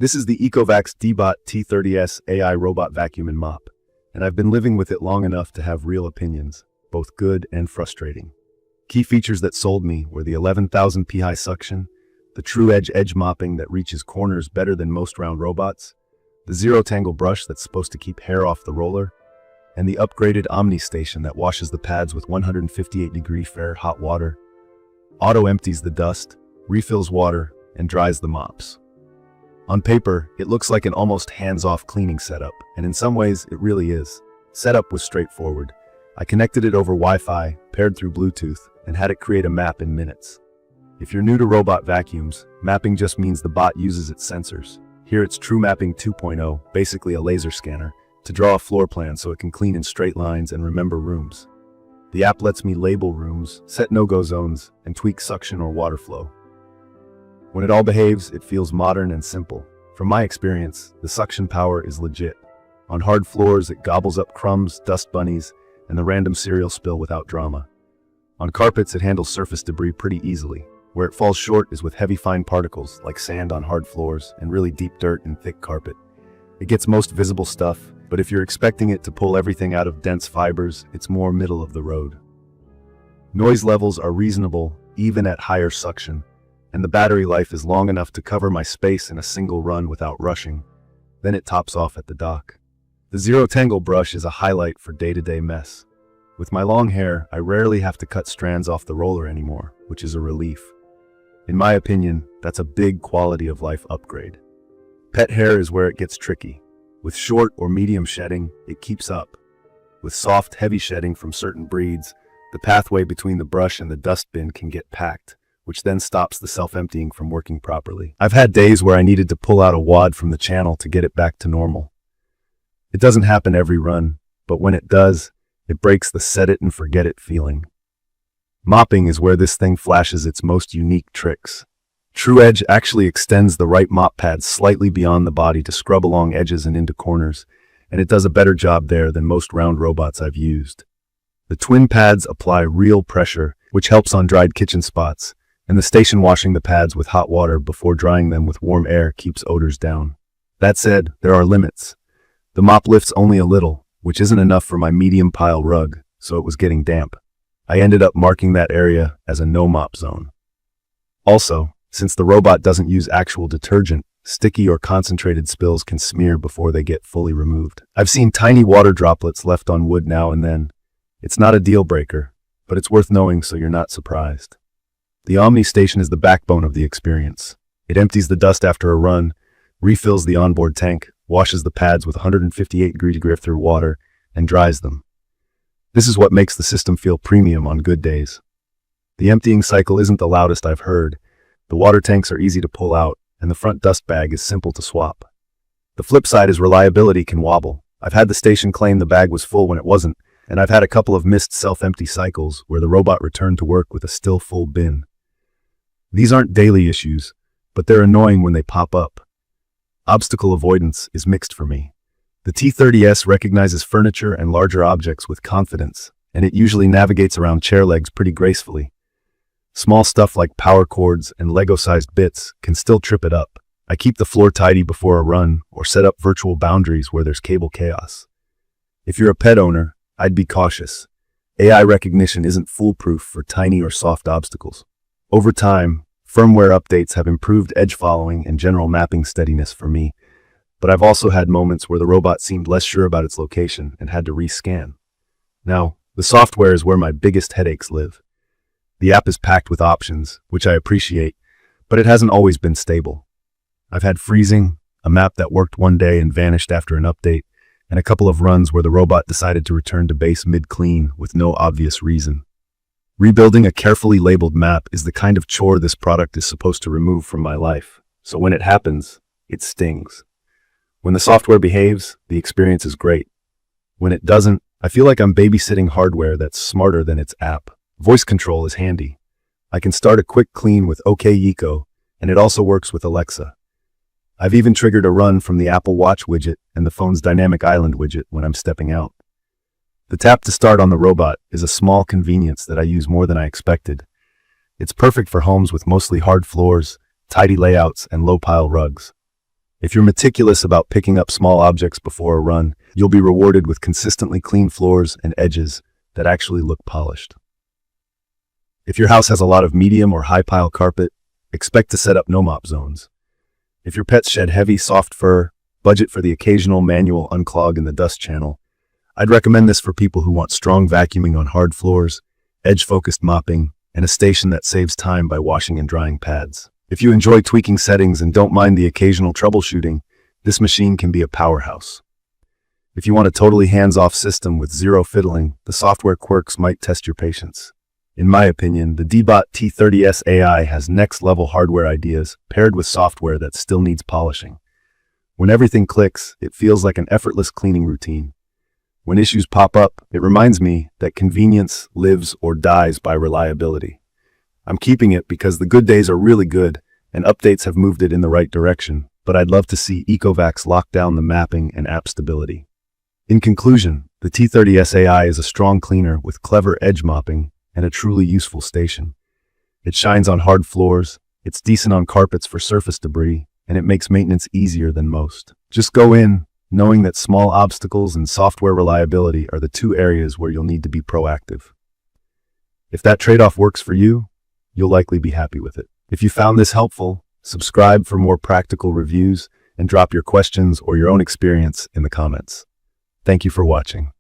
This is the ECOVACS DEEBOT T30S AI robot vacuum and mop, and I've been living with it long enough to have real opinions, both good and frustrating. Key features that sold me were the 11,000 psi suction, the TruEdge Edge Mopping that reaches corners better than most round robots, the ZeroTangle brush that's supposed to keep hair off the roller, and the upgraded Omni Station that washes the pads with 158-degree Fair hot water, auto-empties the dust, refills water, and dries the mops. On paper, it looks like an almost hands-off cleaning setup, and in some ways, it really is. Setup was straightforward. I connected it over Wi-Fi, paired through Bluetooth, and had it create a map in minutes. If you're new to robot vacuums, mapping just means the bot uses its sensors. Here it's TrueMapping 2.0, basically a laser scanner, to draw a floor plan so it can clean in straight lines and remember rooms. The app lets me label rooms, set no-go zones, and tweak suction or water flow. When it all behaves, it feels modern and simple. From my experience, the suction power is legit. On hard floors, it gobbles up crumbs, dust bunnies, and the random cereal spill without drama. On carpets, it handles surface debris pretty easily. Where it falls short is with heavy fine particles, like sand on hard floors, and really deep dirt in thick carpet. It gets most visible stuff, but if you're expecting it to pull everything out of dense fibers, it's more middle of the road. Noise levels are reasonable, even at higher suction, and the battery life is long enough to cover my space in a single run without rushing. Then it tops off at the dock. The ZeroTangle brush is a highlight for day-to-day mess. With my long hair, I rarely have to cut strands off the roller anymore, which is a relief. In my opinion, that's a big quality of life upgrade. Pet hair is where it gets tricky. With short or medium shedding, it keeps up. With soft, heavy shedding from certain breeds, the pathway between the brush and the dustbin can get packed, which then stops the self-emptying from working properly. I've had days where I needed to pull out a wad from the channel to get it back to normal. It doesn't happen every run, but when it does, it breaks the set-it-and-forget-it feeling. Mopping is where this thing flashes its most unique tricks. TruEdge actually extends the right mop pad slightly beyond the body to scrub along edges and into corners, and it does a better job there than most round robots I've used. The twin pads apply real pressure, which helps on dried kitchen spots, and the station washing the pads with hot water before drying them with warm air keeps odors down. That said, there are limits. The mop lifts only a little, which isn't enough for my medium pile rug, so it was getting damp. I ended up marking that area as a no-mop zone. Also, since the robot doesn't use actual detergent, sticky or concentrated spills can smear before they get fully removed. I've seen tiny water droplets left on wood now and then. It's not a deal breaker, but it's worth knowing so you're not surprised. The Omni Station is the backbone of the experience. It empties the dust after a run, refills the onboard tank, washes the pads with 158-degree through water, and dries them. This is what makes the system feel premium on good days. The emptying cycle isn't the loudest I've heard. The water tanks are easy to pull out, and the front dust bag is simple to swap. The flip side is reliability can wobble. I've had the station claim the bag was full when it wasn't, and I've had a couple of missed self-empty cycles where the robot returned to work with a still full bin. These aren't daily issues, but they're annoying when they pop up. Obstacle avoidance is mixed for me. The T30S recognizes furniture and larger objects with confidence, and it usually navigates around chair legs pretty gracefully. Small stuff like power cords and Lego-sized bits can still trip it up. I keep the floor tidy before a run or set up virtual boundaries where there's cable chaos. If you're a pet owner, I'd be cautious. AI recognition isn't foolproof for tiny or soft obstacles. Over time, firmware updates have improved edge following and general mapping steadiness for me, but I've also had moments where the robot seemed less sure about its location and had to rescan. Now, the software is where my biggest headaches live. The app is packed with options, which I appreciate, but it hasn't always been stable. I've had freezing, a map that worked one day and vanished after an update, and a couple of runs where the robot decided to return to base mid-clean with no obvious reason. Rebuilding a carefully labeled map is the kind of chore this product is supposed to remove from my life, so when it happens, it stings. When the software behaves, the experience is great. When it doesn't, I feel like I'm babysitting hardware that's smarter than its app. Voice control is handy. I can start a quick clean with OK Eco, and it also works with Alexa. I've even triggered a run from the Apple Watch widget and the phone's dynamic island widget when I'm stepping out. The tap to start on the robot is a small convenience that I use more than I expected. It's perfect for homes with mostly hard floors, tidy layouts, and low-pile rugs. If you're meticulous about picking up small objects before a run, you'll be rewarded with consistently clean floors and edges that actually look polished. If your house has a lot of medium or high pile carpet, expect to set up no-mop zones. If your pets shed heavy, soft fur, budget for the occasional manual unclog in the dust channel. I'd recommend this for people who want strong vacuuming on hard floors, edge-focused mopping, and a station that saves time by washing and drying pads. If you enjoy tweaking settings and don't mind the occasional troubleshooting, this machine can be a powerhouse. If you want a totally hands-off system with zero fiddling, the software quirks might test your patience. In my opinion, the DEEBOT T30S AI has next-level hardware ideas paired with software that still needs polishing. When everything clicks, it feels like an effortless cleaning routine. When issues pop up, it reminds me that convenience lives or dies by reliability. I'm keeping it because the good days are really good, and updates have moved it in the right direction, but I'd love to see ECOVACS lock down the mapping and app stability. In conclusion, the T30S AI is a strong cleaner with clever edge mopping and a truly useful station. It shines on hard floors, it's decent on carpets for surface debris, and it makes maintenance easier than most. Just go in, knowing that small obstacles and software reliability are the two areas where you'll need to be proactive. If that trade-off works for you, you'll likely be happy with it. If you found this helpful, subscribe for more practical reviews and drop your questions or your own experience in the comments. Thank you for watching.